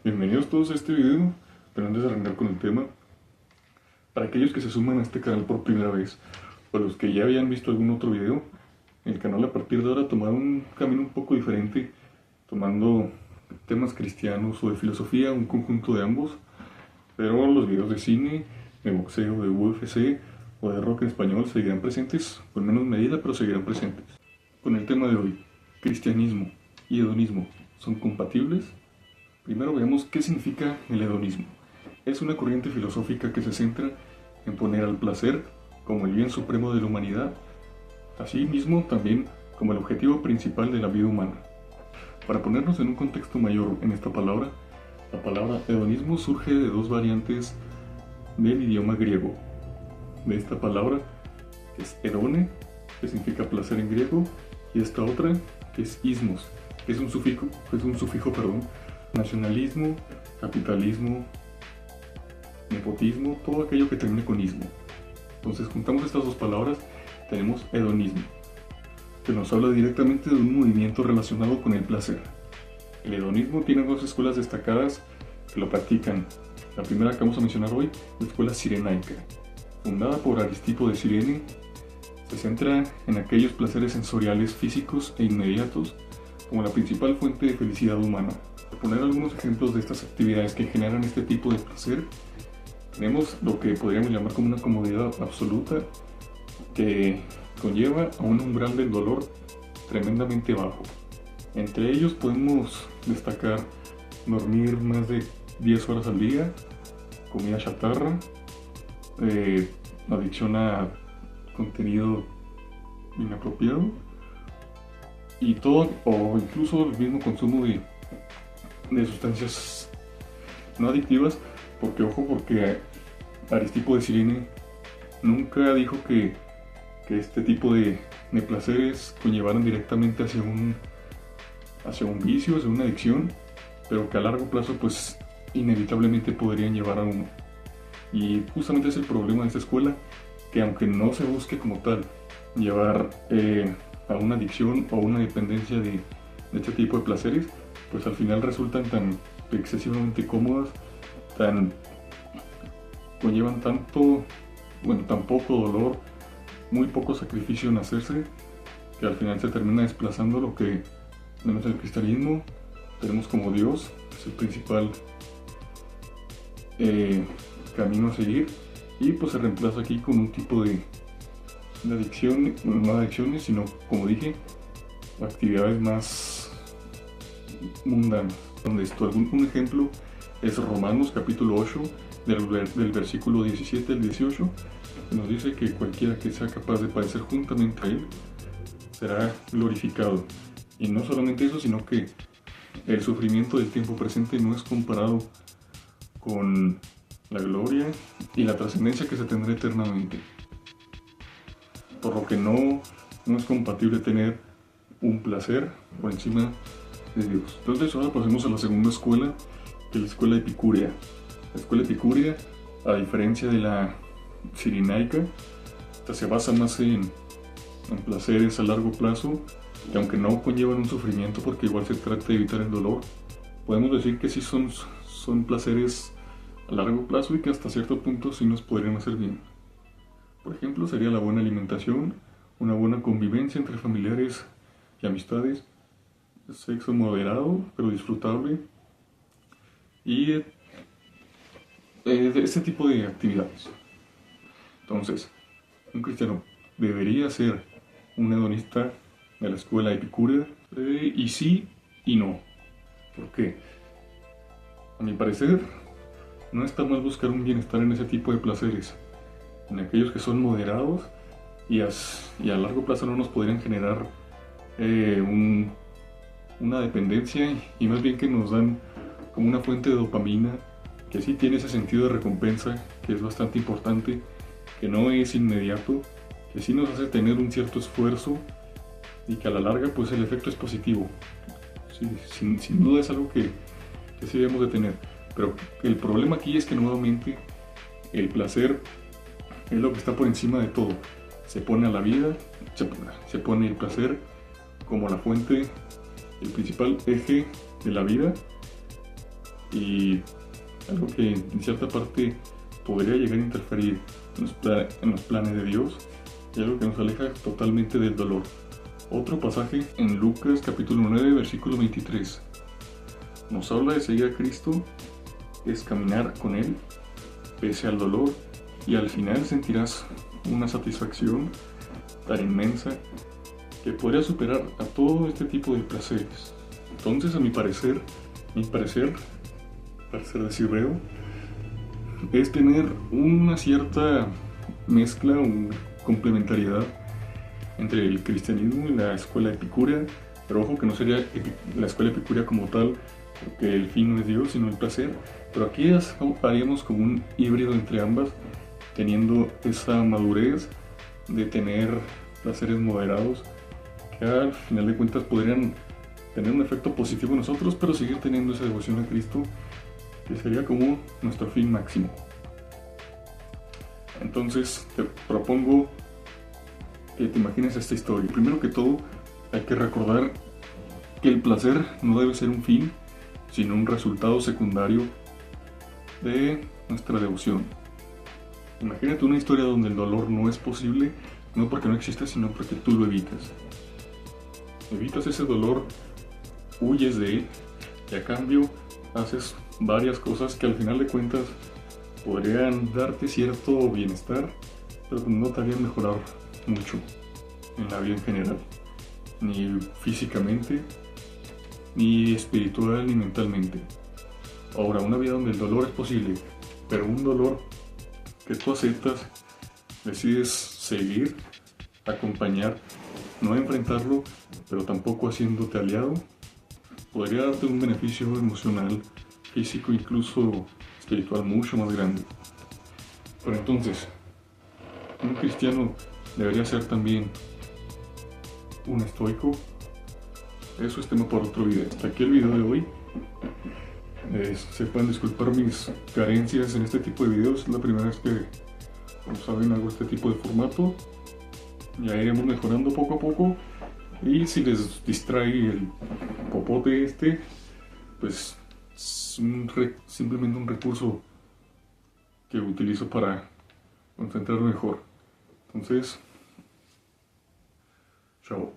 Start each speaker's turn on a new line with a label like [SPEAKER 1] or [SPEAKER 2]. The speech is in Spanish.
[SPEAKER 1] Bienvenidos todos a este video, pero antes de arrancar con el tema, para aquellos que se suman a este canal por primera vez, o los que ya habían visto algún otro video, el canal a partir de ahora tomará un camino un poco diferente, tomando temas cristianos o de filosofía, un conjunto de ambos, pero los videos de cine, de boxeo, de UFC o de rock en español seguirán presentes, con menos medida, pero seguirán presentes. Con el tema de hoy, cristianismo y hedonismo, ¿son compatibles? Primero veamos qué significa el hedonismo. Es una corriente filosófica que se centra en poner al placer como el bien supremo de la humanidad, así mismo también como el objetivo principal de la vida humana. Para ponernos en un contexto mayor en esta palabra, la palabra hedonismo surge de dos variantes del idioma griego. De esta palabra, que es hedone, que significa placer en griego, y esta otra, que es ismos, que es un sufijo, nacionalismo, capitalismo, nepotismo, todo aquello que termine con ismo. Entonces juntamos estas dos palabras, tenemos hedonismo, que nos habla directamente de un movimiento relacionado con el placer. El hedonismo tiene dos escuelas destacadas que lo practican. La primera que vamos a mencionar hoy, la escuela cirenaica. Fundada por Aristipo de Cirene, se centra en aquellos placeres sensoriales físicos e inmediatos como la principal fuente de felicidad humana. Por poner algunos ejemplos de estas actividades que generan este tipo de placer, tenemos lo que podríamos llamar como una comodidad absoluta que conlleva a un umbral del dolor tremendamente bajo. Entre ellos podemos destacar dormir más de 10 horas al día, comida chatarra, adicción a contenido inapropiado y todo, o incluso el mismo consumo de sustancias no adictivas, porque Aristipo de Cirene nunca dijo que este tipo de placeres conllevaran directamente hacia un vicio, hacia una adicción, pero que a largo plazo pues inevitablemente podrían llevar a uno. Y justamente es el problema de esta escuela, que aunque no se busque como tal llevar a una adicción o una dependencia de este tipo de placeres, pues al final resultan tan excesivamente cómodas, conllevan tan poco dolor, muy poco sacrificio en hacerse, que al final se termina desplazando lo que tenemos en el cristianismo, tenemos como Dios, que es el principal camino a seguir, y pues se reemplaza aquí con un tipo de adicción, no adicciones, sino, como dije, actividades más mundanas. Donde un ejemplo es Romanos capítulo 8, del versículo 17 al 18, que nos dice que cualquiera que sea capaz de padecer juntamente a él será glorificado. Y no solamente eso, sino que el sufrimiento del tiempo presente no es comparado con la gloria y la trascendencia que se tendrá eternamente. Por lo que no es compatible tener un placer por encima de Dios. Entonces ahora pasemos a la segunda escuela, que es la escuela epicúrea. La escuela epicúrea, a diferencia de la cirenaica, se basa más en placeres a largo plazo, que aunque no conllevan un sufrimiento, porque igual se trata de evitar el dolor, podemos decir que sí son placeres a largo plazo y que hasta cierto punto sí nos podrían hacer bien. Por ejemplo, sería la buena alimentación, una buena convivencia entre familiares y amistades, sexo moderado pero disfrutable y este tipo de actividades. Entonces, un cristiano debería ser un hedonista de la escuela epicúrea, y sí y no. ¿Por qué? A mi parecer, no está mal buscar un bienestar en ese tipo de placeres, en aquellos que son moderados y a largo plazo no nos podrían generar una dependencia, y más bien que nos dan como una fuente de dopamina que sí tiene ese sentido de recompensa, que es bastante importante, que no es inmediato, que sí nos hace tener un cierto esfuerzo y que a la larga pues el efecto es positivo. Sí, sin duda es algo que sí debemos de tener, pero el problema aquí es que nuevamente el placer es lo que está por encima de todo. Se pone a la vida, se pone el placer como la fuente, el principal eje de la vida, y algo que en cierta parte podría llegar a interferir en los planes de Dios, y algo que nos aleja totalmente del dolor. Otro pasaje en Lucas capítulo 9 versículo 23 nos habla de seguir a Cristo, es caminar con Él pese al dolor, y al final sentirás una satisfacción tan inmensa que podría superar a todo este tipo de placeres. Entonces, a mi parecer de Cibreo, es tener una cierta mezcla, una complementariedad entre el cristianismo y la escuela epicúrea, pero ojo que no sería la escuela epicúrea como tal, porque el fin no es Dios sino el placer, pero aquí haríamos como un híbrido entre ambas, teniendo esa madurez de tener placeres moderados que al final de cuentas podrían tener un efecto positivo en nosotros, pero seguir teniendo esa devoción a Cristo, que sería como nuestro fin máximo. Entonces te propongo que te imagines esta historia. Primero que todo, hay que recordar que el placer no debe ser un fin, sino un resultado secundario de nuestra devoción. Imagínate una historia donde el dolor no es posible, no porque no exista, sino porque tú lo evitas. Evitas ese dolor, huyes de él, y a cambio haces varias cosas que al final de cuentas podrían darte cierto bienestar, pero no te harían mejorar mucho en la vida en general, ni físicamente, ni espiritual, ni mentalmente. Ahora, una vida donde el dolor es posible, pero un dolor que tú aceptas, decides seguir, acompañar, no enfrentarlo, pero tampoco haciéndote aliado, podría darte un beneficio emocional, físico, incluso espiritual mucho más grande. Pero entonces, un cristiano debería ser también un estoico. Eso es tema para otro video. Hasta aquí el video de hoy. Se pueden disculpar mis carencias en este tipo de videos. Es la primera vez que, como saben, hago este tipo de formato. Ya iremos mejorando poco a poco. Y si les distrae el popote pues es simplemente un recurso que utilizo para concentrarme mejor. Entonces, chao.